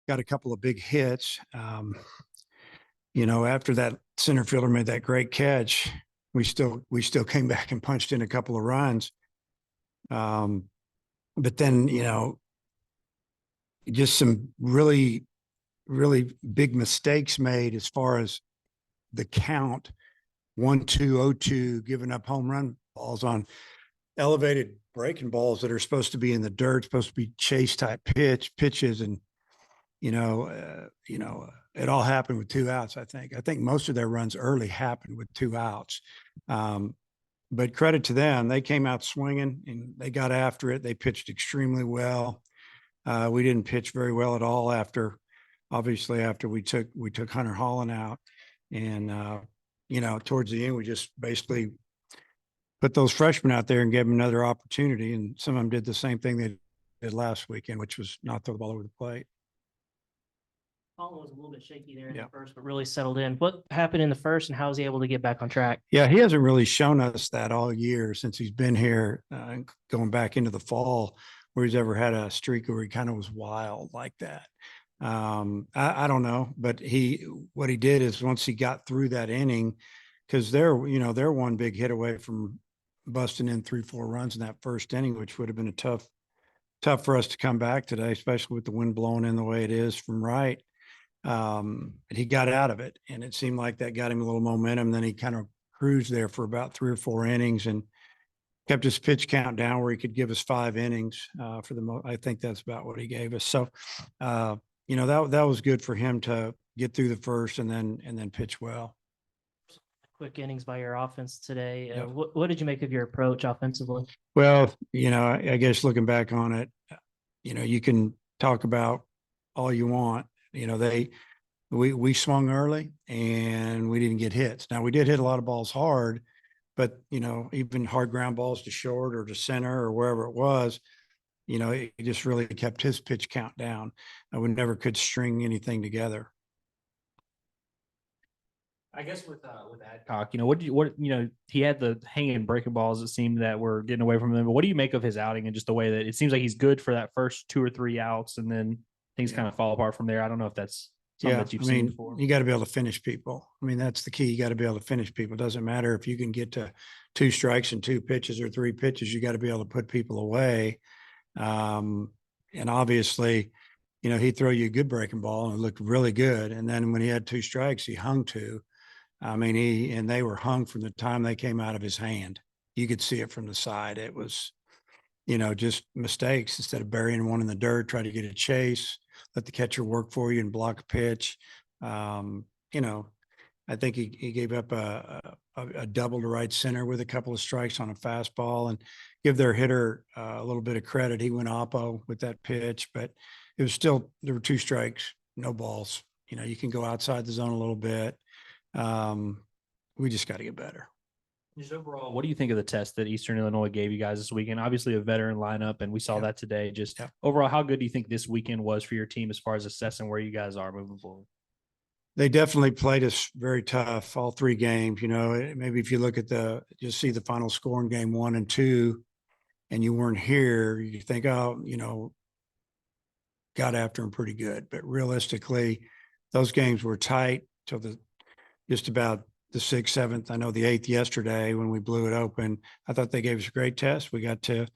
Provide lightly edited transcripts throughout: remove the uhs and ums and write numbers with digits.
got a couple of big hits. After that center fielder made that great catch, we still came back and punched in a couple of runs. But then, just some really, really big mistakes made as far as the count 1-2-0-2, giving up home run balls on elevated breaking balls that are supposed to be in the dirt, supposed to be chase type pitches. And, it all happened with 2 outs. I think most of their runs early happened with 2 outs. But credit to them. They came out swinging and they got after it. They pitched extremely well. We didn't pitch very well at all after we took Hunter Holland out. And, towards the end, we just basically put those freshmen out there and gave them another opportunity. And some of them did the same thing they did last weekend, which was not throw the ball over the plate. Holland was a little bit shaky there in the first, but really settled in. What happened in the first, and how was he able to get back on track? Yeah, he hasn't really shown us that all year since he's been here, going back into the fall, where he's ever had a streak where he kind of was wild like that. I don't know, but what he did is once he got through that inning, because they're one big hit away from busting in 3-4 runs in that first inning, which would have been a tough for us to come back today, especially with the wind blowing in the way it is from right. But he got out of it, and it seemed like that got him a little momentum. Then he kind of cruised there for about 3 or 4 innings and kept his pitch count down where he could give us 5 innings for the most. I think that's about what he gave us. So, that was good for him to get through the first and then pitch well. Quick innings by your offense today. Yep. What did you make of your approach offensively? Well, I guess looking back on it, you can talk about all you want. We swung early and we didn't get hits. Now we did hit a lot of balls hard, but even hard ground balls to short or to center or wherever it was, it just really kept his pitch count down. We never could string anything together. I guess with Adcock, what he had the hanging breaking balls, it seemed that were getting away from him. But what do you make of his outing and just the way that it seems like he's good for that first 2 or 3 outs and then things kind of fall apart from there? I don't know if that's something that you've seen before. You got to be able to finish people. That's the key. You got to be able to finish people. It doesn't matter if you can get to 2 strikes and 2 pitches or 3 pitches, you got to be able to put people away. And obviously, he'd throw you a good breaking ball and it looked really good. And then when he had 2 strikes, he hung 2. And they were hung from the time they came out of his hand. You could see it from the side. It was, just mistakes. Instead of burying one in the dirt, try to get a chase, let the catcher work for you and block a pitch. I think he gave up a double to right center with a couple of strikes on a fastball, and give their hitter a little bit of credit. He went oppo with that pitch, but it was still, there were 2 strikes, no balls. You can go outside the zone a little bit. We just got to get better. Just overall, what do you think of the test that Eastern Illinois gave you guys this weekend? Obviously a veteran lineup, and we saw that today. Just overall, how good do you think this weekend was for your team as far as assessing where you guys are moving forward? They definitely played us very tough all 3 games. Maybe if you look at just see the final score in game 1 and 2, and you weren't here, you think, got after them pretty good. But realistically, those games were tight till just about the 6th, 7th. I know the 8th yesterday when we blew it open. I thought they gave us a great test. We got to,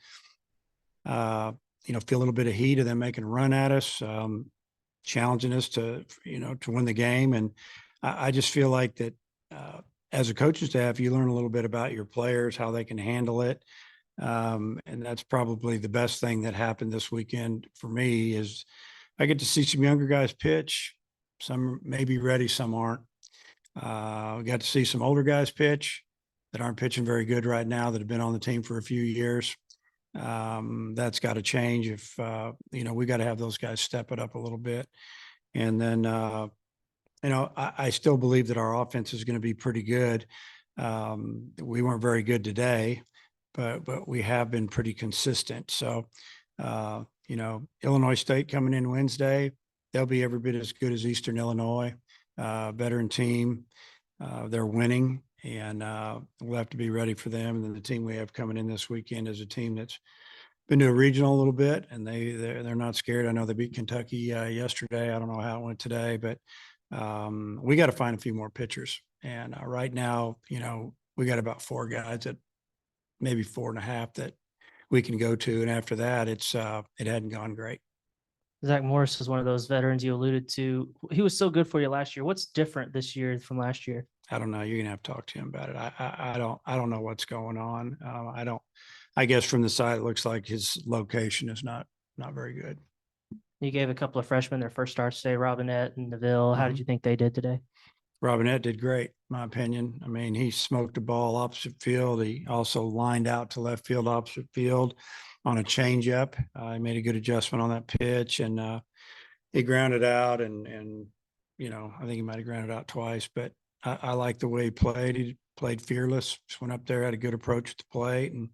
feel a little bit of heat of them making a run at us, challenging us to win the game. And I just feel like that as a coaching staff, you learn a little bit about your players, how they can handle it. And that's probably the best thing that happened this weekend for me is I get to see some younger guys pitch. Some may be ready, some aren't. We got to see some older guys pitch that aren't pitching very good right now that have been on the team for a few years. That's got to change if, we got to have those guys step it up a little bit. And then, I still believe that our offense is going to be pretty good. We weren't very good today, but we have been pretty consistent. So, Illinois State coming in Wednesday, they'll be every bit as good as Eastern Illinois. Veteran team. They're winning, and we'll have to be ready for them. And then the team we have coming in this weekend is a team that's been to a regional a little bit, and they're not scared. I know they beat Kentucky yesterday. I don't know how it went today, but we got to find a few more pitchers. And right now, we got about 4 guys, that maybe 4.5, that we can go to, and after that, it hadn't gone great. Zach Morris is one of those veterans you alluded to. He was so good for you last year. What's different this year from last year? I don't know. You're gonna have to talk to him about it. I don't know what's going on. I guess from the side, it looks like his location is not very good. You gave a couple of freshmen their first starts today, Robinette and Neville. How did you think they did today? Robinette did great, in my opinion. I mean, he smoked the ball opposite field. He also lined out to left field, opposite field on a changeup. He made a good adjustment on that pitch, and he grounded out. And I think he might have grounded out twice, but I like the way he played. He played fearless. Just went up there, had a good approach at the plate, and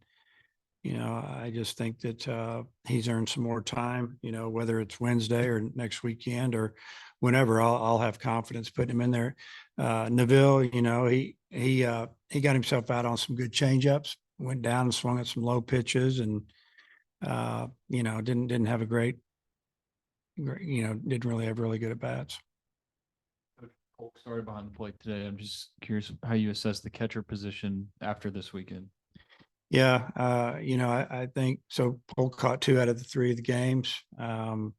I just think that he's earned some more time. Whether it's Wednesday or next weekend or whenever, I'll have confidence putting him in there. Neville, he got himself out on some good changeups. Went down and swung at some low pitches, and didn't have a great, didn't really have really good at bats. Polk started behind the plate today. I'm just curious how you assess the catcher position after this weekend. Yeah, I think so. Polk caught 2 out of the 3 of the games. We're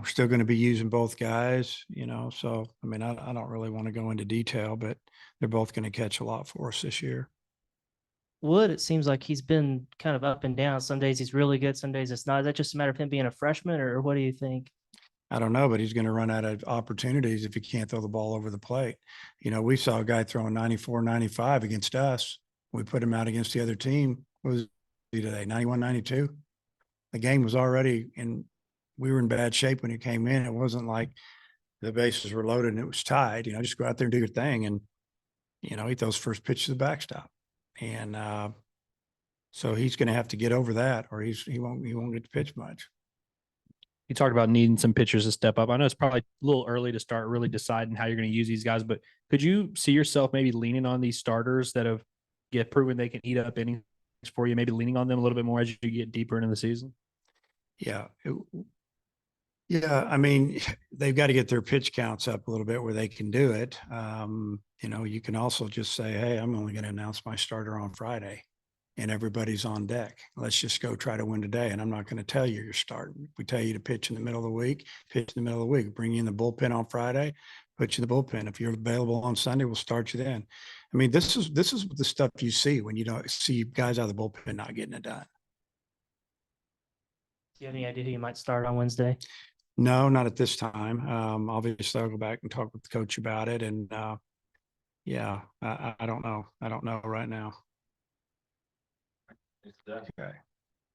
still going to be using both guys, so, I mean, I don't really want to go into detail, but they're both going to catch a lot for us this year. Wood, it seems like he's been kind of up and down. Some days he's really good, some days it's not. Is that just a matter of him being a freshman, or what do you think? I don't know, but he's going to run out of opportunities if he can't throw the ball over the plate. We saw a guy throwing 94, 95 against us. We put him out against the other team. What was he today? 91, 92. The game was already we were in bad shape when he came in. It wasn't like the bases were loaded and it was tied. Just go out there and do your thing. And, he throws first pitch to the backstop. And so he's going to have to get over that, or he won't get to pitch much. You talked about needing some pitchers to step up. I know it's probably a little early to start really deciding how you're going to use these guys, but could you see yourself maybe leaning on these starters that have proven they can eat up innings for you, maybe leaning on them a little bit more as you get deeper into the season? Yeah. I mean, they've got to get their pitch counts up a little bit where they can do it. You can also just say, hey, I'm only going to announce my starter on Friday and everybody's on deck. Let's just go try to win today. And I'm not going to tell you you're starting. If we tell you to pitch in the middle of the week, pitch in the middle of the week. Bring you in the bullpen on Friday, put you in the bullpen. If you're available on Sunday, we'll start you then. I mean, this is the stuff you see when you don't see guys out of the bullpen not getting it done. Do you have any idea who you might start on Wednesday? No, not at this time. Obviously, I'll go back and talk with the coach about it. And I don't know. I don't know right now. Okay.